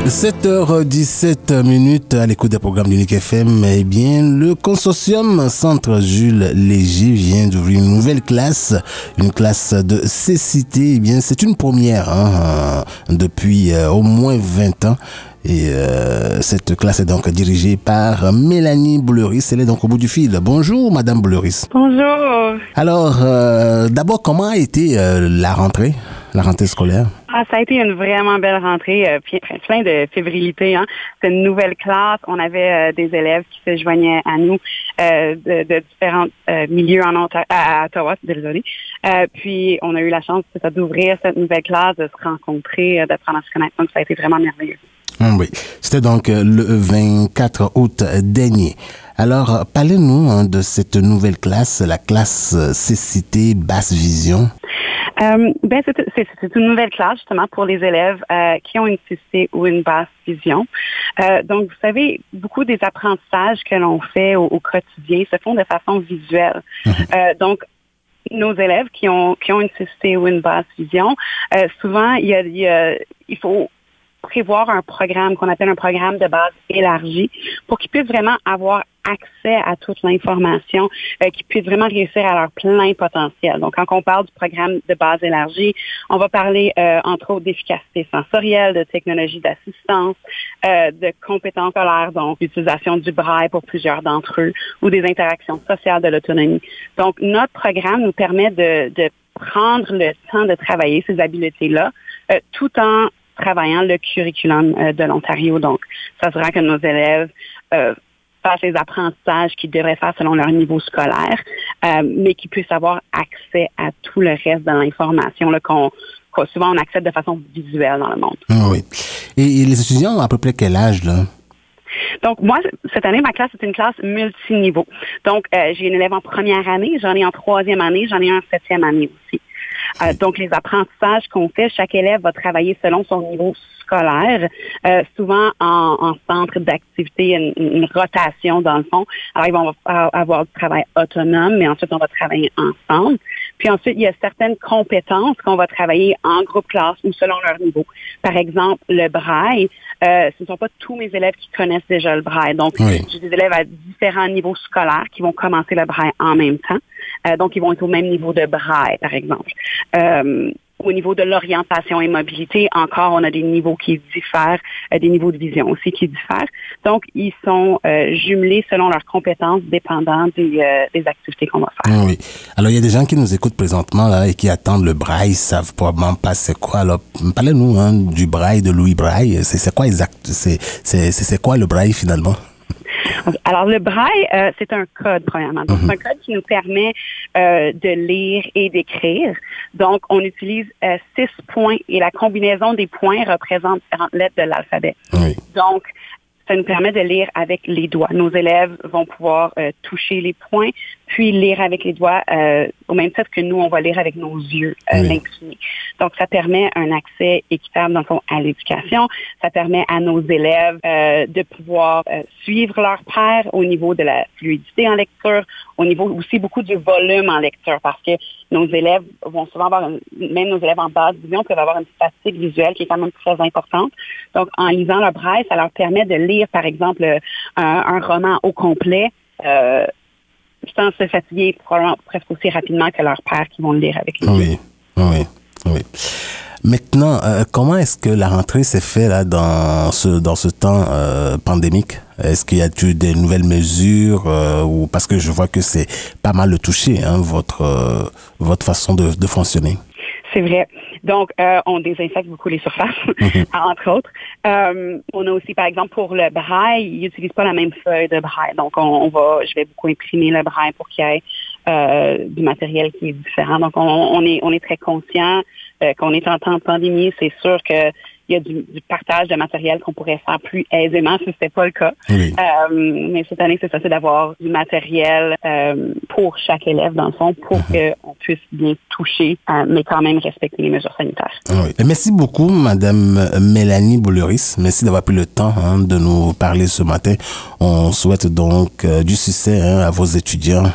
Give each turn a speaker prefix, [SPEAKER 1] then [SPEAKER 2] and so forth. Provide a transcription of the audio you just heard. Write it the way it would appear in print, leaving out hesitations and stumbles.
[SPEAKER 1] 7h17 à l'écoute des programmes d'Unique FM. Eh bien, le consortium Centre Jules Léger vient d'ouvrir une nouvelle classe, une classe de cécité. Eh bien, c'est une première depuis au moins 20 ans. Et cette classe est donc dirigée par Mélanie Bouleris. Elle est donc au bout du fil. Bonjour, Madame Bouleris.
[SPEAKER 2] Bonjour.
[SPEAKER 1] Alors, d'abord, comment a été la rentrée scolaire?
[SPEAKER 2] Ça a été une vraiment belle rentrée, plein de fébrilité. C'est une nouvelle classe. On avait des élèves qui se joignaient à nous de différents milieux à Ottawa, désolé. Puis, on a eu la chance d'ouvrir cette nouvelle classe, de se rencontrer, de prendre à se connaître. Donc, ça a été vraiment merveilleux.
[SPEAKER 1] Oui, c'était donc le 24 août dernier. Alors, parlez-nous de cette nouvelle classe, la classe cécité basse vision.
[SPEAKER 2] C'est une nouvelle classe justement pour les élèves qui ont une cécité ou une basse vision. Donc, vous savez, beaucoup des apprentissages que l'on fait au quotidien se font de façon visuelle. Donc, nos élèves qui ont une cécité ou une basse vision, souvent, il faut prévoir un programme qu'on appelle un programme de base élargi pour qu'ils puissent vraiment avoir accès à toute l'information, qu'ils puissent vraiment réussir à leur plein potentiel. Donc, quand on parle du programme de base élargi, on va parler, entre autres, d'efficacité sensorielle, de technologie d'assistance, de compétences scolaires, donc l'utilisation du braille pour plusieurs d'entre eux, ou des interactions sociales de l'autonomie. Donc, notre programme nous permet de prendre le temps de travailler ces habiletés-là, tout en travaillant le curriculum de l'Ontario. Donc, ça sera que nos élèves fassent les apprentissages qu'ils devraient faire selon leur niveau scolaire, mais qu'ils puissent avoir accès à tout le reste de l'information qu'on souvent on accède de façon visuelle dans le monde.
[SPEAKER 1] Oui. Et les étudiants ont à peu près quel âge, là?
[SPEAKER 2] Donc, moi, cette année, ma classe est une classe multiniveau. Donc, j'ai une élève en première année, j'en ai en troisième année, j'en ai un en septième année aussi. Donc, les apprentissages qu'on fait, chaque élève va travailler selon son niveau scolaire, souvent en centre d'activité, une rotation dans le fond. Alors, ils vont avoir du travail autonome, mais ensuite, on va travailler ensemble. Puis ensuite, il y a certaines compétences qu'on va travailler en groupe classe ou selon leur niveau. Par exemple, le braille, ce ne sont pas tous mes élèves qui connaissent déjà le braille. Donc, j'ai des élèves à différents niveaux scolaires qui vont commencer le braille en même temps. Donc, ils vont être au même niveau de braille, par exemple. Au niveau de l'orientation et mobilité, encore, on a des niveaux qui diffèrent, des niveaux de vision aussi qui diffèrent. Donc, ils sont jumelés selon leurs compétences, dépendant des activités qu'on va faire.
[SPEAKER 1] Oui. Alors, il y a des gens qui nous écoutent présentement là et qui attendent le braille, ils savent probablement pas c'est quoi. Alors, parlez-nous du braille de Louis Braille. C'est quoi exact? C'est quoi le braille finalement?
[SPEAKER 2] Alors, le braille, c'est un code, premièrement. Donc, c'est un code qui nous permet de lire et d'écrire. Donc, on utilise 6 points et la combinaison des points représente différentes lettres de l'alphabet. Oui. Donc, ça nous permet de lire avec les doigts. Nos élèves vont pouvoir toucher les points, puis lire avec les doigts, au même titre que nous, on va lire avec nos yeux l'incliné. Donc, ça permet un accès équitable, dans le fond, à l'éducation. Ça permet à nos élèves de pouvoir suivre leur père au niveau de la fluidité en lecture, au niveau aussi beaucoup du volume en lecture, parce que nos élèves vont souvent avoir, même nos élèves en basse vision peuvent avoir une fatigue visuelle qui est quand même très importante. Donc, en lisant le braille, ça leur permet de lire, par exemple, un roman au complet, sans se fatiguer probablement presque aussi rapidement que leurs pères qui vont le lire avec les
[SPEAKER 1] Oui. Maintenant, comment est-ce que la rentrée s'est faite là dans ce temps pandémique? Est-ce qu'il y a eu des nouvelles mesures ou parce que je vois que c'est pas mal touché votre façon de fonctionner?
[SPEAKER 2] C'est vrai. Donc, on désinfecte beaucoup les surfaces, entre autres. On a aussi, par exemple, pour le braille, ils n'utilisent pas la même feuille de braille. Donc, je vais beaucoup imprimer le braille pour qu'il y ait du matériel qui est différent. Donc, on est très conscient qu'on est en temps de pandémie. C'est sûr que il y a du partage de matériel qu'on pourrait faire plus aisément si c'était pas le cas. Oui. Mais cette année, c'est ça, c'est d'avoir du matériel pour chaque élève, dans le fond, pour qu'on puisse bien toucher, mais quand même respecter les mesures sanitaires.
[SPEAKER 1] Oui. Merci beaucoup, Madame Mélanie Bouleris. Merci d'avoir pris le temps de nous parler ce matin. On souhaite donc du succès à vos étudiants.